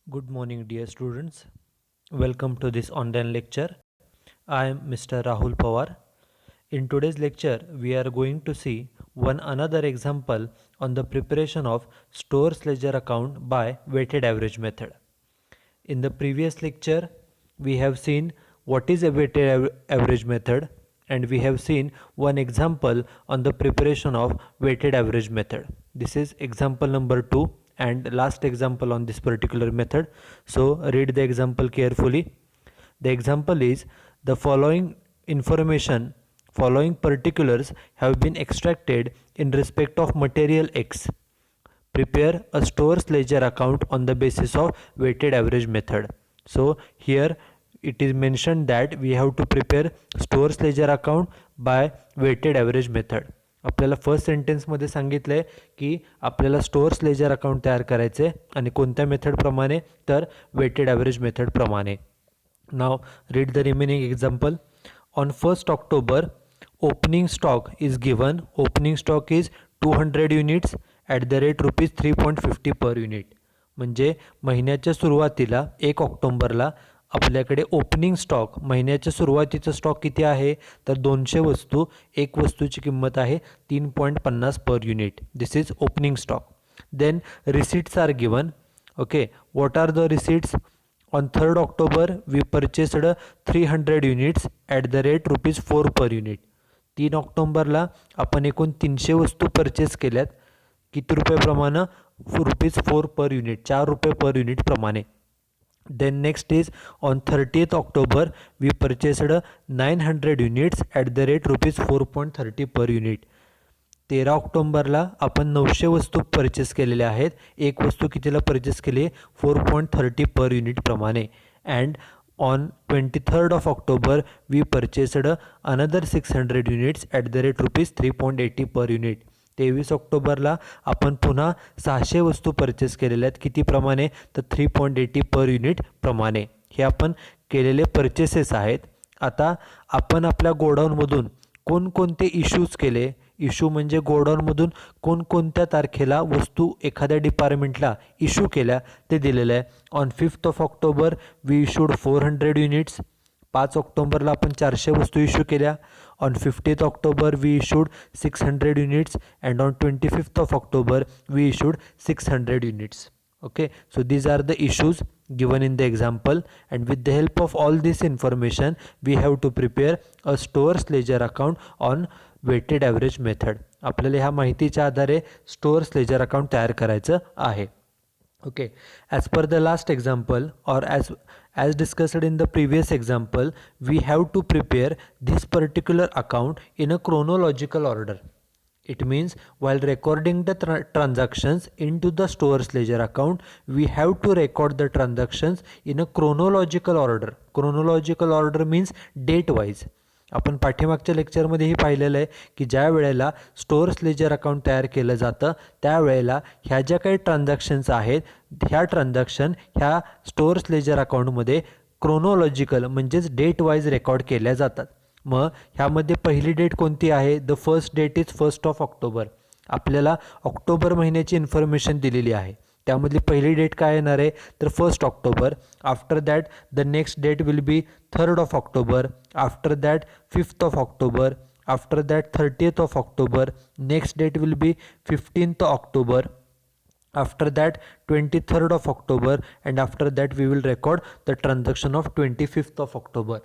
Good morning, dear students. Welcome to this online lecture. I am Mr. Rahul Pawar. In today's lecture, we are going to see one another example on the preparation of stores ledger account by weighted average method. In the previous lecture, we have seen what is a weighted average method, and we have seen one example on the preparation of weighted average method. This is example number 2 and last example on this particular method. So read the example carefully. The example is the following particulars have been extracted in respect of material X. Prepare a stores ledger account on the basis of weighted average method. So here it is mentioned that we have to prepare stores ledger account by weighted average method. आपल्याला first सेंटेन्समध्ये सांगितलं आहे की आपल्याला stores ledger account तयार करायचे आणि कोणत्या मेथडप्रमाणे तर वेटेड ॲव्हरेज मेथडप्रमाणे. Now read the remaining example. On 1st October opening stock is given. Opening stock is 200 units at the rate ₹3.50 per unit. म्हणजे महिन्याच्या सुरुवातीला 1 ऑक्टोंबरला आपल्याकडे ओपनिंग स्टॉक महिन्याच्या सुरुवातीचा स्टॉक किती आहे तर 200 वस्तू. एक वस्तूची किंमत आहे 3.50 per unit. This is opening stock. Then receipts are given. Okay, what are the receipts? On 3rd October, we purchased 300 units at the rate ₹4 per unit. 3 ऑक्टोंबरला आपण एकूण 300 वस्तू परचेस केल्यात. किती रुपयाप्रमाणे? ₹4 पर युनिट, ₹4 पर युनिट प्रमाणे. Then next is on 30th October, we purchased 900 units at the rate ₹4.30 per unit. 13 ऑक्टोंबरला आपण 900 वस्तू purchase केलेल्या आहेत. एक वस्तू कितीला परचेस केली? 4.30 पर युनिट प्रमाणे. And on 23rd of October, we purchased another 600 units at the rate ₹3.80 per unit. 23 ऑक्टोबरला आपण पुन्हा 600 वस्तू परचेस केलेल्या आहेत. कितीप्रमाणे तर 3.80 पर युनिट प्रमाणे. हे आपण केलेले परचेसेस आहेत. आता आपण आपल्या गोडाऊनमधून कोणकोणते इश्यूज केले? इश्यू म्हणजे गोडाऊनमधून कोणकोणत्या तारखेला वस्तू एखाद्या डिपार्टमेंटला इश्यू केल्या ते दिलेलं आहे. On 5th of October, we issued 400 units. 5 ऑक्टोंबरला आपण 400 वस्तू इश्यू केल्या. On 15th October, we issued 600 units and on 25th of October, we issued 600 units. Okay, so these are the issues given in the example, and with the help of all this information we have to prepare a stores ledger account on weighted average method. आपल्याला ह्या माहितीच्या आधारे stores ledger account तयार करायचं आहे. Okay, as per the last example, or as discussed in the previous example, we have to prepare this particular account in a chronological order. It means while recording the transactions into the stores ledger account, we have to record the transactions in a chronological order. Chronological order means date wise. आपण पाठीमागच्या लेक्चरमध्येही पाहिलेलं आहे की ज्या वेळेला stores ledger account तयार केलं जातं त्यावेळेला ह्या ज्या काही ट्रान्झॅक्शन्स आहेत ह्या ट्रान्झॅक्शन ह्या स्टोअर्स लेजर अकाउंटमध्ये क्रोनॉलॉजिकल म्हणजेच डेट वाईज रेकॉर्ड केल्या जातात. मग ह्यामध्ये पहिली डेट कोणती आहे? The first date is 1st of October. आपल्याला ऑक्टोबर महिन्याची इन्फॉर्मेशन दिलेली आहे. त्यामधली पहिली डेट काय येणार आहे तर 1st October. After that the next date will be 3rd of October. After that 5th of October. After that 30th of October. Next date will be 15th October. After that 23rd of October, and after that we will record the transaction of 25th of October.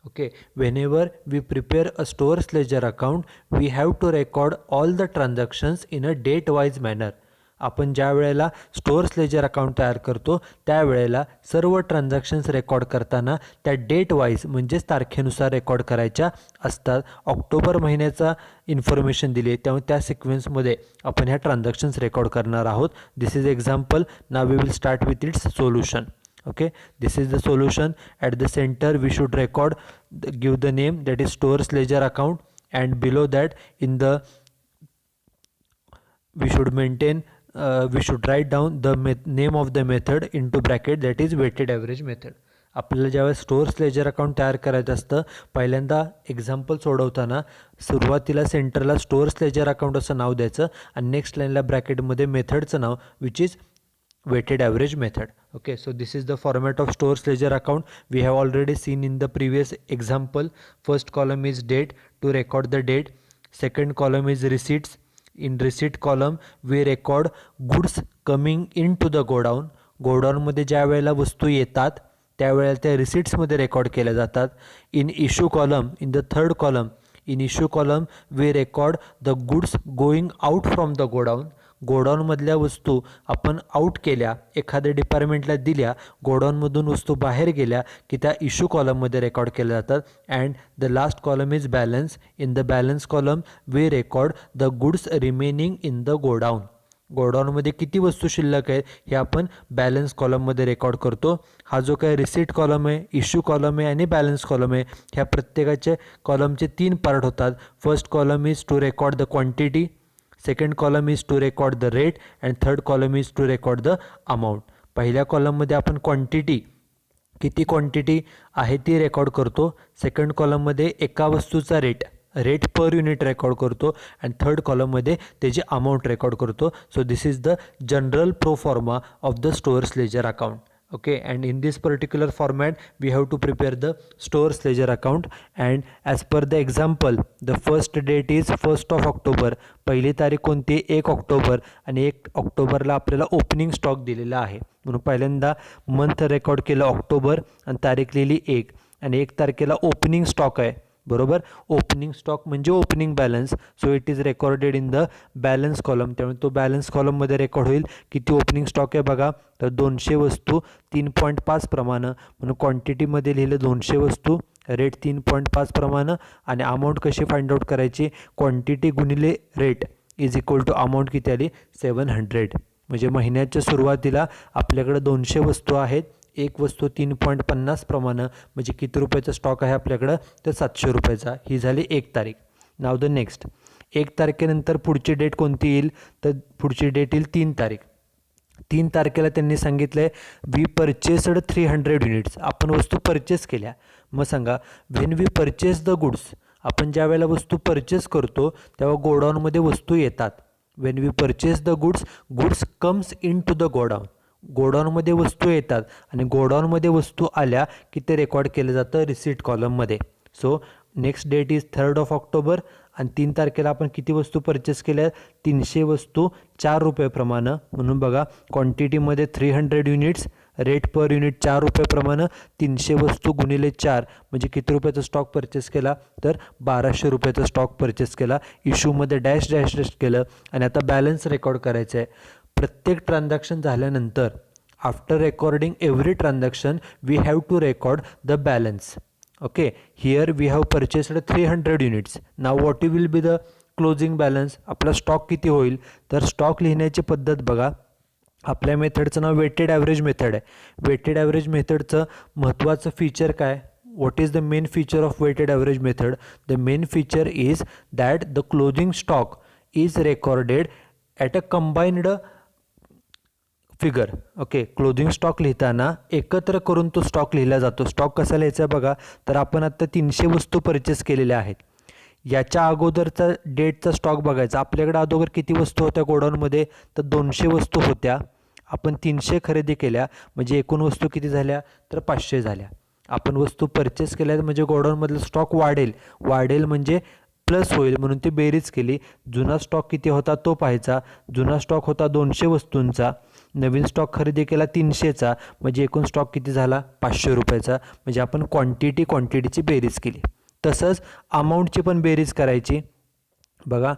Okay, whenever we prepare a stores ledger account, we have to record all the transactions in a date wise manner. आपण ज्या वेळेला stores ledger account तयार करतो त्यावेळेला सर्व transactions record करताना त्या date wise म्हणजेच तारखेनुसार रेकॉर्ड करायच्या असतात. ऑक्टोबर महिन्याचा इन्फॉर्मेशन दिली आहे त्यामुळे त्या सिक्वेन्समध्ये आपण ह्या ट्रान्झॅक्शन्स रेकॉर्ड करणार आहोत. This is example. Now we will start with its solution. Okay, this is the solution. At the center we should record, give the name, that is stores ledger account, and below that in the we should write down the name of the method into bracket, that is weighted average method. आपल्याला ज्यावेळेस stores ledger account तयार करायचं असतं पहिल्यांदा example सोडवताना सुरुवातीला सेंटरला stores ledger account असं नाव द्यायचं आणि नेक्स्ट लाईनला ब्रॅकेटमध्ये मेथडचं नाव which is weighted average method. Okay, so this is the format of stores ledger account. We have already seen in the previous example. First column is date, to record the date. Second column is receipts. In receipt column we record goods coming into the godown. Godown मध्ये ज्या वेळेला वस्तू येतात त्यावेळेला त्या receipts मध्ये record केल्या जातात. In issue column, in the third column, in issue column we record the goods going out from the godown. गोडाऊनमधल्या वस्तू आपण आउट केल्या, एखाद्या डिपार्टमेंटला दिल्या, गोडाऊनमधून वस्तू बाहेर गेल्या की त्या इश्यू कॉलममध्ये रेकॉर्ड केल्या जातात. And the last column is balance. In the balance column we record the goods remaining in the godown. गोडाऊनमध्ये किती वस्तू शिल्लक आहेत हे आपण बॅलन्स कॉलममध्ये रेकॉर्ड करतो. हा जो काय रिसीट कॉलम आहे, इश्यू कॉलम आहे आणि बॅलन्स कॉलम आहे, ह्या प्रत्येकाचे कॉलमचे 3 पार्ट होतात. First column is to record the quantity, second column is to record the rate and third column is to record the amount. पहिल्या कॉलममध्ये आपण क्वांटिटी, किती क्वांटिटी आहे ती रेकॉर्ड करतो. सेकंड कॉलममध्ये एका वस्तूचा रेट पर युनिट रेकॉर्ड करतो अँड थर्ड कॉलममध्ये त्याची अमाऊंट रेकॉर्ड करतो. So this is the general pro forma of the stores ledger account. Okay, and in this particular format we have to prepare the stores ledger account. And as per the example, the first date is 1st of October. पहिली तारीख कोणती? 1 October. आणि 1 ऑक्टोबरला आपल्याला opening stock दिलेला आहे म्हणून पहिल्यांदा मंथ रेकॉर्ड केलं ऑक्टोबर आणि तारीख लिहिली 1 आणि 1 तारखेला ओपनिंग स्टॉक आहे. बरोबर, ओपनिंग स्टॉक म्हणजे opening balance. So it is recorded in the balance column. त्यामुळे तो बॅलन्स कॉलममध्ये रेकॉर्ड होईल. किती ओपनिंग स्टॉक आहे बघा, तर 200 वस्तू 3.5 प्रमाणे म्हणून क्वांटिटीमध्ये लिहिलं 200 वस्तू, रेट 3.5 प्रमाणे. आणि अमाऊंट कशी फाइंड आउट करायची? क्वांटिटी गुणिले rate is equal to amount किती आली? 700. म्हणजे महिन्याच्या सुरुवातीला आपल्याकडे 200 वस्तू आहेत, एक वस्तू 3.50 प्रमाणे म्हणजे किती रुपयाचा स्टॉक आहे आपल्याकडं? तर 700 रुपयाचा. ही झाली 1 तारीख. नाव द नेक्स्ट. 1 तारखेनंतर पुढची डेट कोणती येईल? तर पुढची डेट येईल 3 तारीख. 3 तारखेला त्यांनी सांगितलं आहे वी परचेस्ड 300 युनिट्स. आपण वस्तू परचेस केल्या. मग सांगा, when we purchase the goods, आपण ज्या वेळेला वस्तू परचेस करतो तेव्हा गोडाऊनमध्ये वस्तू येतात. When we purchase the goods, goods comes into the godown. गोडाऊनमध्ये वस्तू येतात आणि गोडाऊनमध्ये वस्तू आल्या की ते रेकॉर्ड केलं जातं रिसीट कॉलममध्ये. So next date is 3rd of October आणि 3 तारखेला आपण किती वस्तू परचेस केल्या? 300 वस्तू 4 रुपये प्रमाणे. म्हणून बघा, क्वांटिटीमध्ये 300 युनिट्स, रेट पर युनिट 4 रुपये प्रमाणे, 300 वस्तू गुणिले 4 म्हणजे किती रुपयाचा स्टॉक परचेस केला? तर 1200 रुपयाचा स्टॉक परचेस केला. इश्यूमध्ये डॅश डॅश डॅश केलं आणि आता बॅलन्स रेकॉर्ड करायचं आहे. प्रत्येक ट्रान्झॅक्शन झाल्यानंतर after recording every transaction we have to record the balance. Okay, here we have purchased 300 units. Now what will be the closing balance? आपला stock किती होईल? तर स्टॉक लिहिण्याची पद्धत बघा. आपल्या मेथडचं नाव वेटेड ॲव्हरेज मेथड आहे. वेटेड ॲव्हरेज मेथडचं महत्त्वाचं फीचर काय? what is the main feature of weighted average method? The main feature is that the closing stock is recorded at a combined figure. Okay, closing stock लिहिताना एकत्र करून तो stock लिहिला जातो. स्टॉक कसा लिहायचा बघा, तर आपण आता 300 वस्तू परचेस केलेल्या आहेत. याच्या अगोदरचा डेटचा स्टॉक बघायचा. आपल्याकडे अगोदर किती वस्तू होत्या गोडाऊनमध्ये? तर 200 वस्तू होत्या. आपण 300 खरेदी केल्या म्हणजे एकूण वस्तू किती झाल्या? तर 500 झाल्या. आपण वस्तू परचेस केल्या म्हणजे गोडाऊनमधला स्टॉक वाढेल म्हणजे प्लस होईल म्हणून ती बेरीज केली. जुना स्टॉक किती होता तो पाहायचा. जुना स्टॉक होता 200 वस्तूंचा, नवीन स्टॉक खरेदी केला 300चा म्हणजे एकूण स्टॉक किती झाला? 500 रुपयाचा. म्हणजे आपण क्वांटिटीची बेरीज केली. तसंच अमाऊंटची पण बेरीज करायची. बघा,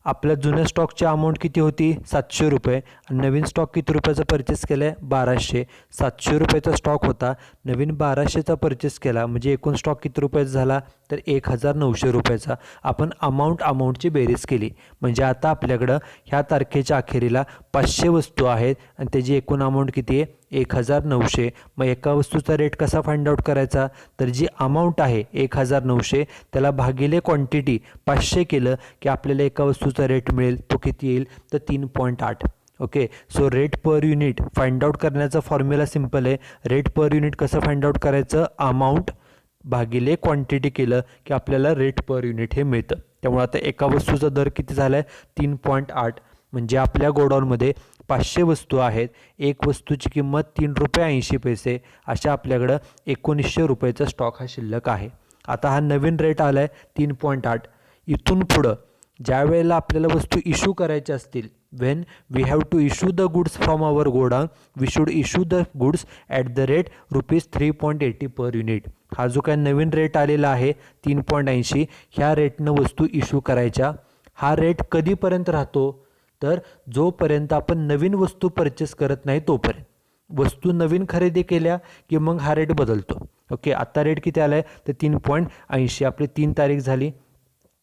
आपल्या जुन्या स्टॉकची अमाऊंट किती होती? 700 रुपये. आणि नवीन स्टॉक किती रुपयाचा परचेस केला आहे? 1200. 700 रुपयाचा स्टॉक होता, नवीन 1200चा परचेस केला म्हणजे एकूण स्टॉक किती रुपयाचा झाला? तर 1900 रुपयाचा. आपण अमाऊंटची बेरीज केली म्हणजे आता आपल्याकडं ह्या तारखेच्या अखेरीला 500 वस्तू आहेत आणि त्याची एकूण अमाऊंट किती आहे? 1900. मग एका वस्तूचा रेट कसा फाइंड आउट करायचा? तर जी अमाऊंट आहे 1900 त्याला भागिले क्वांटिटी 500 केलं की आपल्याला एका वस्तूचा रेट मिळेल. तो किती येईल? तर 3.8. Okay, so rate per unit find out करण्याचा फॉर्म्युला सिम्पल आहे. रेट पर युनिट कसं फाइंड आउट करायचं? अमाऊंट भागिले क्वांटिटी केलं की आपल्याला रेट पर युनिट हे मिळतं. त्यामुळे आता एका वस्तूचा दर किती झाला आहे? 3.8. म्हणजे आपल्या गोडाऊनमध्ये 500 वस्तू आहेत, एक वस्तूची किंमत 3 रुपये 80 पैसे, अशा आपल्याकडं 1900 रुपयाचा स्टॉक हा शिल्लक आहे. आता हा नवीन रेट आला आहे 3.8. इथून पुढं ज्या वेळेला आपल्याला वस्तू इश्यू करायच्या असतील, when we have to issue the goods from our godown, we should issue the goods at the rate rupees 3.80 per unit. हा जो काय नवीन रेट आलेला आहे 3.80, ह्या रेटनं वस्तू इश्यू करायच्या. हा रेट कधीपर्यंत राहतो, तर जोपर्यंत आपण नवीन वस्तू परचेस करत नाही तोपर्यंत. वस्तू नवीन खरेदी केल्या की मग हा रेट बदलतो. ओके, आता रेट किती आला आहे तर 3.80. आपली 3 तारीख झाली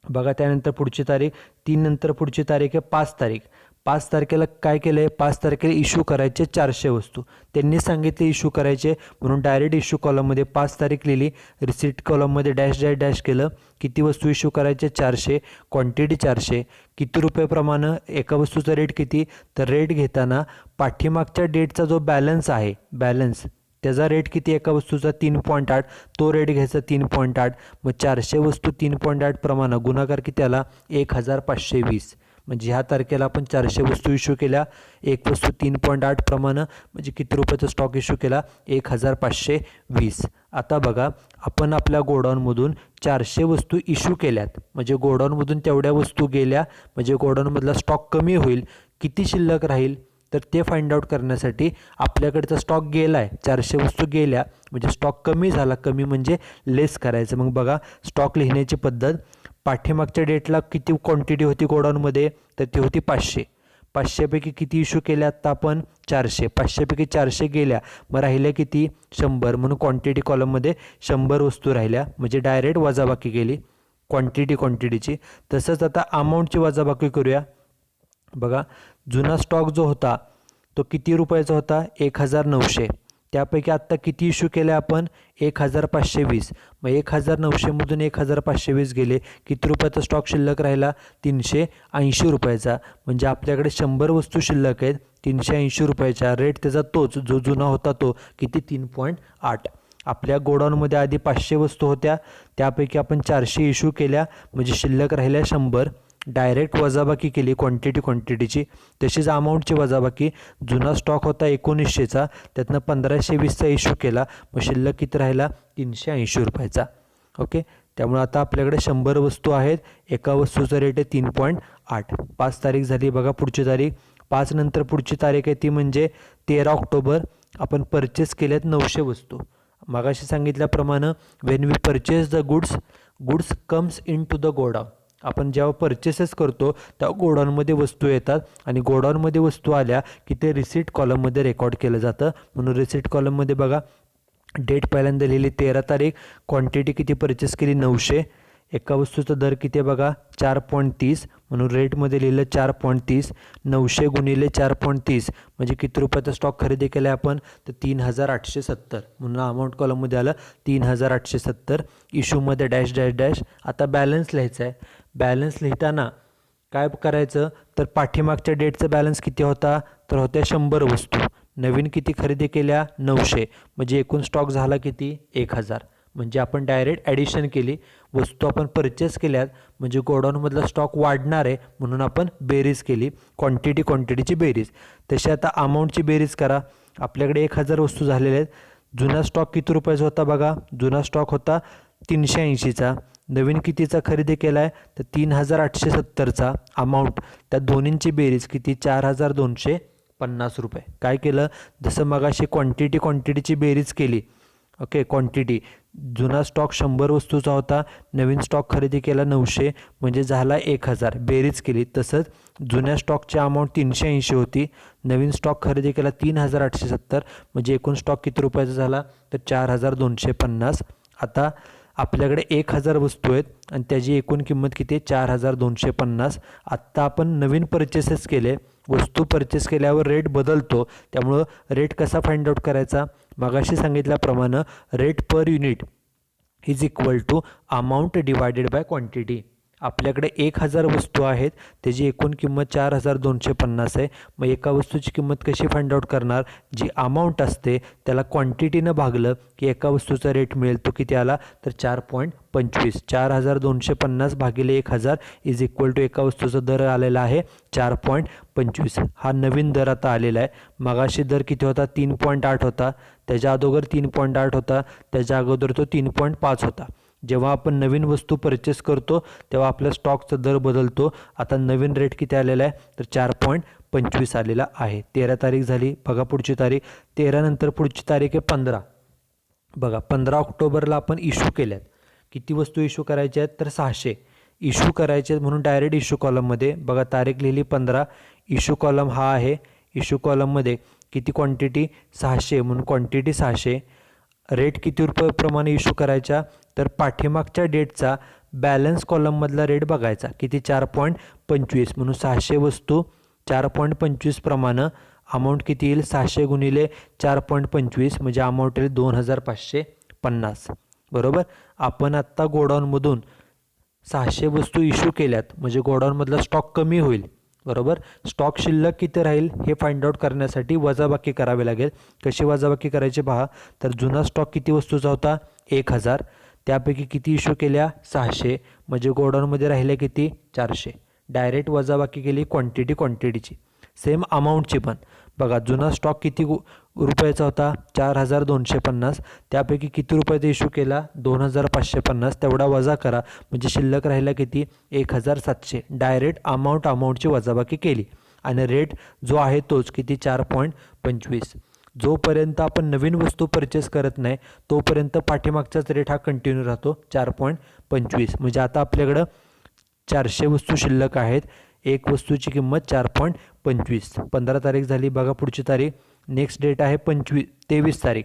बघा. त्यानंतर पुढची तारीख 3, नंतर पुढची तारीख आहे 5 तारीख. 5 तारखेला काय केलं आहे, 5 तारखेला इश्यू करायचे 400 वस्तू. त्यांनी सांगितले इश्यू करायचे म्हणून डायरेक्ट इश्यू कॉलममध्ये 5 तारीख लिहिली, रिसिट कॉलममध्ये डॅश डॅश डॅश केलं. किती वस्तू इश्यू करायचे 400, क्वांटिटी 400. किती रुपयेप्रमाणे एका वस्तूचा रेट किती, तर रेट घेताना पाठीमागच्या डेटचा जो बॅलन्स आहे, बॅलन्स त्याचा रेट किती एका वस्तूचा 3.8, तो रेट घ्यायचा 3.8. मग 400 वस्तू 3.8 प्रमाणे गुणाकार किती आला 1520. म्हणजे ह्या तारखेला आपण 400 वस्तू इश्यू केल्या, एक वस्तू 3.8 प्रमाणे, म्हणजे किती रुपयाचा स्टॉक इश्यू केला 1520. आता बघा, आपण आपल्या गोडाऊनमधून 400 वस्तू इश्यू केल्यात, म्हणजे गोडाऊनमधून तेवढ्या वस्तू गेल्या, म्हणजे गोडाऊनमधला स्टॉक कमी होईल. किती शिल्लक राहील तर ते फाइंड आउट करण्यासाठी आपल्याकडचा स्टॉक गेला आहे, 400 वस्तू गेल्या म्हणजे स्टॉक कमी झाला. कमी म्हणजे लेस करायचं. मग बघा स्टॉक लिहिण्याची पद्धत, पाठीमागच्या डेटला किती क्वांटिटी होती गोडाऊनमध्ये, तर ती होती 500. 500पैकी किती इश्यू केल्या आत्ता आपण 400. 500पैकी 400 गेल्या, मग राहिल्या किती 100. म्हणून क्वांटिटी कॉलममध्ये 100 वस्तू राहिल्या, म्हणजे डायरेक्ट वजाबाकी केली क्वांटिटीची. तसंच आता अमाऊंटची वजाबाकी करूया. बघा, जुना स्टॉक जो होता तो किती रुपयाचा होता 1900. त्यापैकी आत्ता किती इश्यू केले आपण 1520. मग 1900मधून 1520 गेले, किती रुपयाचा स्टॉक शिल्लक राहिला 380 रुपयाचा. म्हणजे आपल्याकडे 100 वस्तू शिल्लक आहेत 380 रुपयाच्या. रेट त्याचा तोच जो जुना होता तो किती 3.8. आपल्या गोडाऊनमध्ये आधी 500 वस्तू होत्या, त्यापैकी आपण 400 इश्यू केल्या, म्हणजे शिल्लक राहिल्या 100. डायरेक्ट वजाबाकी केली क्वांटिटीची. तशीच अमाऊंटची वजाबाकी, जुना स्टॉक होता 1900चा, त्यातनं 1520चा इश्यू केला, मग शिल्लक किती राहिला 380 रुपयाचा. ओके, त्यामुळे आता आपल्याकडे 100 वस्तू आहेत, एका वस्तूचा रेट आहे 3.8. 5 तारीख झाली. बघा पुढची तारीख 5 नंतर पुढची तारीख आहे ती म्हणजे 13 ऑक्टोबर. आपण परचेस केल्यात 900 वस्तू. मगाशी सांगितल्याप्रमाणे when we purchase the goods comes into the godown. आपण जेव्हा परचेसेस करतो तेव्हा गोडाऊनमध्ये वस्तू येतात, आणि गोडाऊनमध्ये वस्तू आल्या की ते रिसीट कॉलममध्ये रेकॉर्ड केलं जातं. म्हणून रिसीट कॉलममध्ये बघा डेट पहिल्यांदा लिहिली 13 तारीख, क्वांटिटी किती परचेस केली 900, एका वस्तूचा दर किती बघा 4.30, म्हणून रेटमध्ये लिहिलं 4.30. 900 गुणिले 4.30 म्हणजे किती रुपयाचा स्टॉक खरेदी केला आहे आपण, तर 3870. म्हणून अमाऊंट कॉलममध्ये आलं 3870. इश्यूमध्ये डॅश डॅश डॅश. आता बॅलन्स लिहायचा आहे. बॅलन्स लिहिताना काय करायचं, तर पाठीमागच्या डेटचा बॅलन्स किती होता, तर होत्या 100 वस्तू. नवीन किती खरेदी केल्या 900, म्हणजे एकूण स्टॉक झाला किती 1000. म्हणजे आपण डायरेक्ट ॲडिशन केली. वस्तू आपण परचेस केल्यात म्हणजे गोडाऊनमधला स्टॉक वाढणार आहे, म्हणून आपण बेरीज केली क्वांटिटीची बेरीज. तशी आता अमाऊंटची बेरीज करा. आपल्याकडे 1000 वस्तू झालेल्या आहेत. जुना स्टॉक किती रुपयाचा होता बघा, जुना स्टॉक होता 380चा. नवीन कितीचा खरेदी केला आहे तर 3870चा अमाऊंट. त्या दोन्हींची बेरीज किती 4250 रुपये. काय केलं, जसं मगाशी क्वांटिटीची बेरीज केली. ओके, क्वांटिटी जुना स्टॉक 100 वस्तूचा होता, नवीन स्टॉक खरेदी केला 900 म्हणजे झाला 1000. बेरीज केली. तसंच जुन्या स्टॉकची अमाऊंट 380 होती, नवीन स्टॉक खरेदी केला 3870 म्हणजे एकूण स्टॉक किती रुपयाचा झाला तर 4250. आता आपल्याकडे 1000 वस्तू आहेत आणि त्याची एकूण किंमत किती आहे 4250. आत्ता आपण नवीन परचेसेस केले, वस्तू परचेस केल्यावर रेट बदलतो, त्यामुळं रेट कसा फाइंड आउट करायचा, मगाशी सांगितल्याप्रमाणे rate per unit is equal to amount divided by quantity. आपल्याकडे 1000 वस्तू आहेत, त्याची एकूण किंमत 4250 आहे. मग एका वस्तूची किंमत कशी फाइंड आउट करणार? जी अमाऊंट असते त्याला क्वांटिटीनं भागलं की एका वस्तूचा रेट मिळेल. तो किती आला? तर 4.25. 4250 भागिले 1000 इज इक्वल टू एका वस्तूचा दर आलेला आहे 4.25. हा नवीन दर आता आलेला आहे. मगाशी दर किती होता? 3.8 होता. त्याच्या अगोदर 3.8 होता. त्याच्या अगोदर तो 3.5 होता. जेव्हा आपण नवीन वस्तू परचेस करतो तेव्हा आपल्या स्टॉकचा दर बदलतो. आता नवीन रेट किती आलेला आहे? तर 4.25 आलेला आहे. 13 तारीख झाली. बघा पुढची तारीख. 13 नंतर पुढची तारीख आहे 15. बघा 15 ऑक्टोबरला आपण इश्यू केल्यात. किती वस्तू इश्यू करायच्या आहेत? तर 600 इश्यू करायचे आहेत म्हणून डायरेक्ट इश्यू कॉलममध्ये बघा तारीख लिहिली 15. इश्यू कॉलम हा आहे. इश्यू कॉलममध्ये किती क्वांटिटी? 600 म्हणून क्वांटिटी 600. रेट किती रुपयाप्रमाणे इश्यू करायचा? तर पाठीमागच्या डेटचा बॅलन्स कॉलममधला रेट बघायचा. किती? 4.25 म्हणून 600 वस्तू 4.25 प्रमाणे अमाऊंट किती येईल? 600 गुणिले 4.25 म्हणजे अमाऊंट येईल 2550. बरोबर. आपण आत्ता गोडाऊनमधून 600 वस्तू इश्यू केल्यात म्हणजे गोडाऊनमधला स्टॉक कमी होईल. बरोबर. स्टॉक शिल्लक किती राहील हे फाइंड आउट करण्यासाठी वजाबाकी करावी लागेल. कशी वजाबाकी करायची पहा. तर जुना स्टॉक किती वस्तूचा होता? 1000. त्यापैकी किती इश्यू केल्या? 600. म्हणजे गोडाऊनमध्ये राहिल्या किती? 400. डायरेक्ट वजाबाकी केली क्वांटिटीची. सेम अमाऊंटची पण बघा. जुना स्टॉक किती रुपयाचा होता? 4250. त्यापैकी किती रुपयाचा इश्यू केला? 2550. तेवढा वजा करा म्हणजे शिल्लक राहिला किती? 1700. डायरेक्ट अमाऊंटची वजाबाकी केली आणि रेट जो आहे तोच किती? 4.25. जोपर्यंत आपण नवीन वस्तू परचेस करत नाही तोपर्यंत पाठीमागचाच रेट हा कंटिन्यू राहतो 4.25. म्हणजे आता आपल्याकडं 400 वस्तू शिल्लक आहेत. एक वस्तूची किंमत 4.25. 15 तारीख झाली. बघा पुढची तारीख. नेक्स्ट डेट आहे 23 तारीख.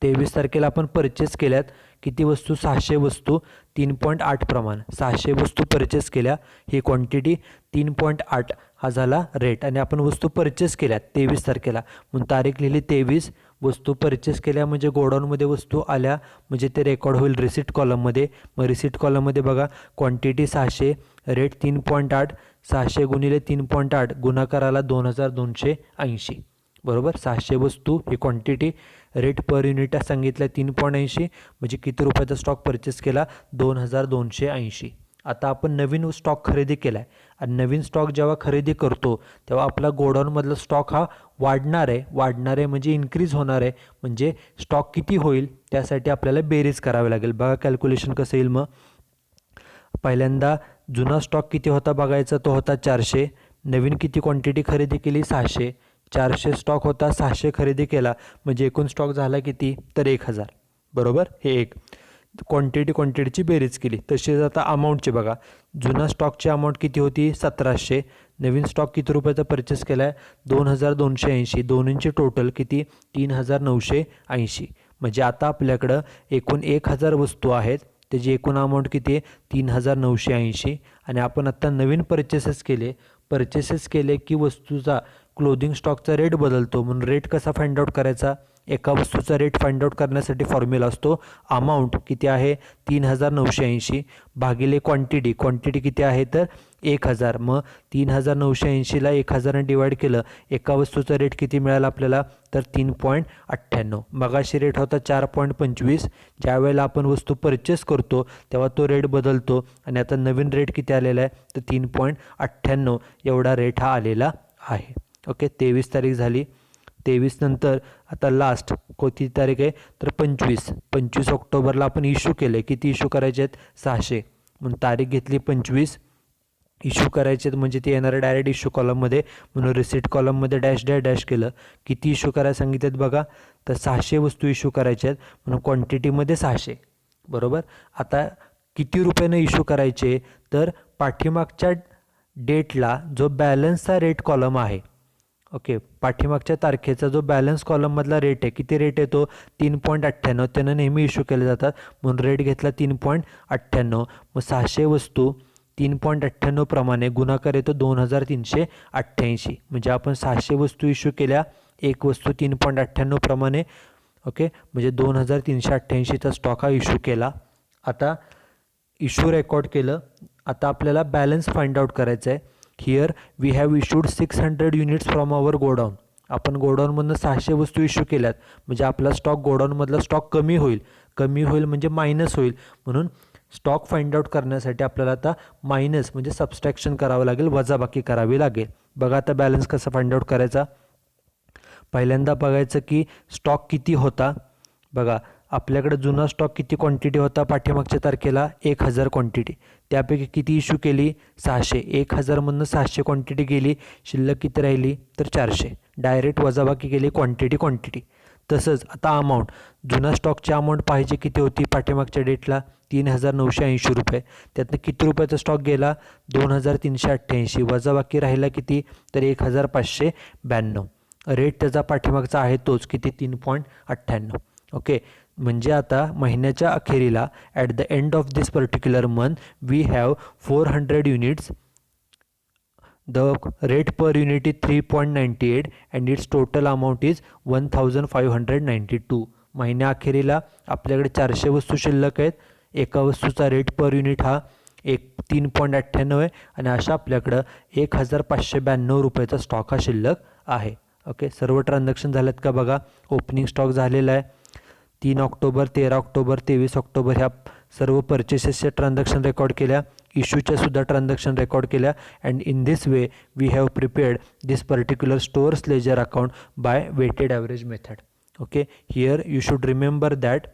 23 तारखेला आपण परचेस केल्यात किती वस्तू? 600 वस्तू 3.8 प्रमाण 600 वस्तू परचेस केल्या. ही क्वांटिटी 3.8 हा झाला रेट आणि आपण वस्तू परचेस केल्यात 23 तारखेला म्हणून तारीख लिहिली 23. वस्तू परचेस केल्या म्हणजे गोडाऊनमध्ये वस्तू आल्या म्हणजे ते रेकॉर्ड होईल रिसिट कॉलममध्ये. मग रिसिट कॉलममध्ये बघा क्वांटिटी 600 रेट 3.8 600 गुणिले 3.8 गुणाकाराला 2280. बरोबर. 600 वस्तू ही क्वांटिटी. रेट पर युनिट सांगितलं 3.80 म्हणजे किती रुपयाचा स्टॉक परचेस केला? 2280. आता आपण नवीन स्टॉक खरेदी केला आहे आणि नवीन स्टॉक जेव्हा खरेदी करतो तेव्हा आपला गोडाऊनमधला स्टॉक हा वाढणार आहे म्हणजे इन्क्रीज होणार आहे. म्हणजे स्टॉक किती होईल त्यासाठी आपल्याला बेरीज करावी लागेल. बघा कॅल्क्युलेशन कसं येईल. मग पहिल्यांदा जुना स्टॉक किती होता बघायचा. तो होता 400. नवीन किती क्वांटिटी खरेदी केली? 600. 400 स्टॉक होता 600 खरेदी केला म्हणजे एकूण स्टॉक झाला किती? तर 1000. बरोबर. हे एक क्वांटिटीची बेरीज केली. तसेच आता अमाऊंटची बघा. जुना स्टॉकची अमाऊंट किती होती? 1700. नवीन स्टॉक किती रुपयाचा परचेस केला आहे? 2280. दोन्हींची टोटल किती? 3980. म्हणजे आता आपल्याकडं एकूण 1000 वस्तू आहेत. त्याची एकूण अमाऊंट किती आहे? 3980. आणि आपण आत्ता नवीन परचेसेस केले की वस्तूचा क्लोदिंग स्टॉकचा रेट बदलतो. म्हणून रेट कसा फाइंड आउट करायचा? एका वस्तूचा रेट फाइंड आउट करण्यासाठी फॉर्म्युला असतो अमाऊंट किती आहे? 3980 भागिले क्वांटिटी किती आहे? तर 1000. मग 3980ला 1000ने डिवाईड केलं. एका वस्तूचा रेट किती मिळाला आपल्याला? तर 3.98. मगाशी रेट होता 4.25. ज्यावेळेला आपण वस्तू परचेस करतो तेव्हा तो रेट बदलतो आणि आता नवीन रेट किती आलेला आहे? तर 3.98 एवढा रेट हा आलेला आहे. ओके. 23 तारीख झाली. 23 नंतर आता लास्ट कोणती तारीख आहे? तर 25 ऑक्टोबरला आपण इश्यू केले. किती इश्यू करायचे आहेत? 600. म्हणून तारीख घेतली 25. इश्यू करायचे आहेत म्हणजे ते येणारे डायरेक्ट इश्यू कॉलममध्ये म्हणून रिसिट कॉलममध्ये डॅश केलं. किती इश्यू करायला सांगितलेत बघा. तर 600 वस्तू इश्यू करायच्या आहेत म्हणून क्वांटिटीमध्ये 600. बरोबर. आता किती रुपयानं इश्यू करायचे? तर पाठीमागच्या डेटला जो बॅलन्सचा रेट कॉलम आहे. ओके. पाठीमागच्या तारखेचा जो बॅलन्स कॉलममधला रेट आहे किती रेट येतो? 3.98. त्यानं नेहमी इश्यू केले जातात म्हणून रेट घेतला 3.98. मग 600 वस्तू 3.98 प्रमाणे गुणाकार येतो 2388. म्हणजे आपण 600 वस्तू इश्यू केल्या. एक वस्तू 3.98 प्रमाणे. ओके. म्हणजे 2388चा स्टॉक हा इश्यू केला. आता इश्यू रेकॉर्ड केलं आता आपल्याला बॅलन्स फाइंड आउट करायचं आहे. Here we have issued 600 units from our godown. आपण गोडाऊनमधनं 600 वस्तू इश्यू केल्यात, म्हणजे आपला स्टॉक गोडाऊनमधला स्टॉक कमी होईल म्हणजे मायनस होईल. म्हणून स्टॉक फाइंड आउट करण्यासाठी आपल्याला आता मायनस म्हणजे सबस्ट्रॅक्शन करावं लागेल, वजाबाकी करावी लागेल. बघा आता बॅलन्स कसा फाइंड आउट करायचा. पहिल्यांदा बघायचं की स्टॉक किती होता. बघा आपल्याकडे जुना स्टॉक किती क्वांटिटी होता पाठीमागच्या तारखेला 1000 क्वांटिटी. त्यापैकी किती इश्यू केली 600. 1000मधनं 600 क्वांटिटी गेली, शिल्लक किती राहिली तर 400. डायरेक्ट वजाबाकी केली क्वांटिटी. तसंच आता अमाऊंट, जुना स्टॉकची अमाऊंट पाहिजे किती होती पाठीमागच्या डेटला 3980 रुपये. त्यातनं किती रुपयाचा स्टॉक गेला 2388. वजाबाकी राहिला किती तर 1592. रेट त्याचा पाठीमागचा आहे तोच किती 3.98. ओके, म्हणजे आता महिन्याच्या अखेरीला at the end of this particular month we have 400 units. The rate per unit is 3.98 and its total amount is 1592. महिन्या अखेरीला आपल्याकडे 400 वस्तू शिल्लक आहेत. एका वस्तूचा रेट पर युनिट हा 3.98 आहे आणि अशा आपल्याकडं 1592 रुपयाचा स्टॉक हा शिल्लक आहे. ओके, सर्व ट्रान्झॅक्शन झाल्यात का बघा. ओपनिंग स्टॉक झालेला आहे 3 ऑक्टोबर, 13 ऑक्टोबर, 23 ऑक्टोबर ह्या सर्व परचेसेसच्या ट्रान्झॅक्शन रेकॉर्ड केल्या, इश्यूच्या सुद्धा ट्रान्झॅक्शन रेकॉर्ड केल्या. And in this way we have prepared this particular stores ledger account by weighted average method. Okay, here you should remember that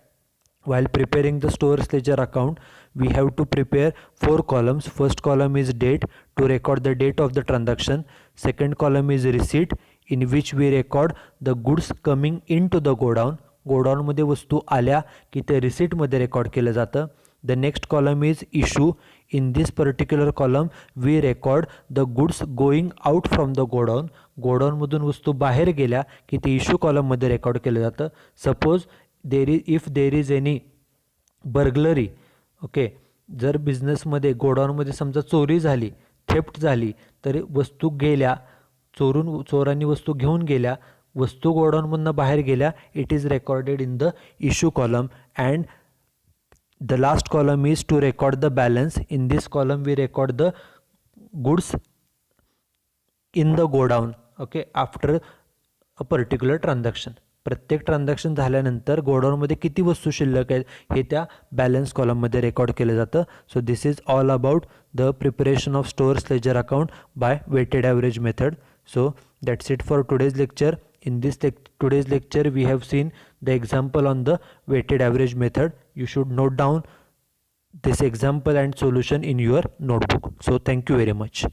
while preparing the stores ledger account we have to prepare 4 columns. First column is date, to record the date of the transaction. Second column is receipt, in which we record the goods coming into the godown. गोडाऊनमध्ये वस्तू आल्या की ते रिसीटमध्ये record केलं जातं. The next column is issue. In this particular column we record the goods going out from the godown. गोडाऊनमधून वस्तू बाहेर गेल्या की ते इशू कॉलममध्ये रेकॉर्ड केलं जातं. Suppose if there is any burglary. Okay, जर बिझनेसमध्ये गोडाऊनमध्ये समजा चोरी झाली, थेफ्ट झाली, तर वस्तू गेल्या, चोरांनी वस्तू घेऊन गेल्या, वस्तू गोडाऊनमधनं बाहेर गेल्या, it is recorded in the issue column. And the last column is to record the balance. In this column we record the goods in the godown, okay, after a particular transaction. प्रत्येक transaction झाल्यानंतर गोडाऊनमध्ये किती वस्तू शिल्लक आहेत हे त्या balance कॉलममध्ये रेकॉर्ड केलं जातं. So this is all about the preparation of stores ledger account by weighted average method. So that's it for today's lecture. In this today's lecture we have seen the example on the weighted average method. You should note down this example and solution in your notebook. So thank you very much.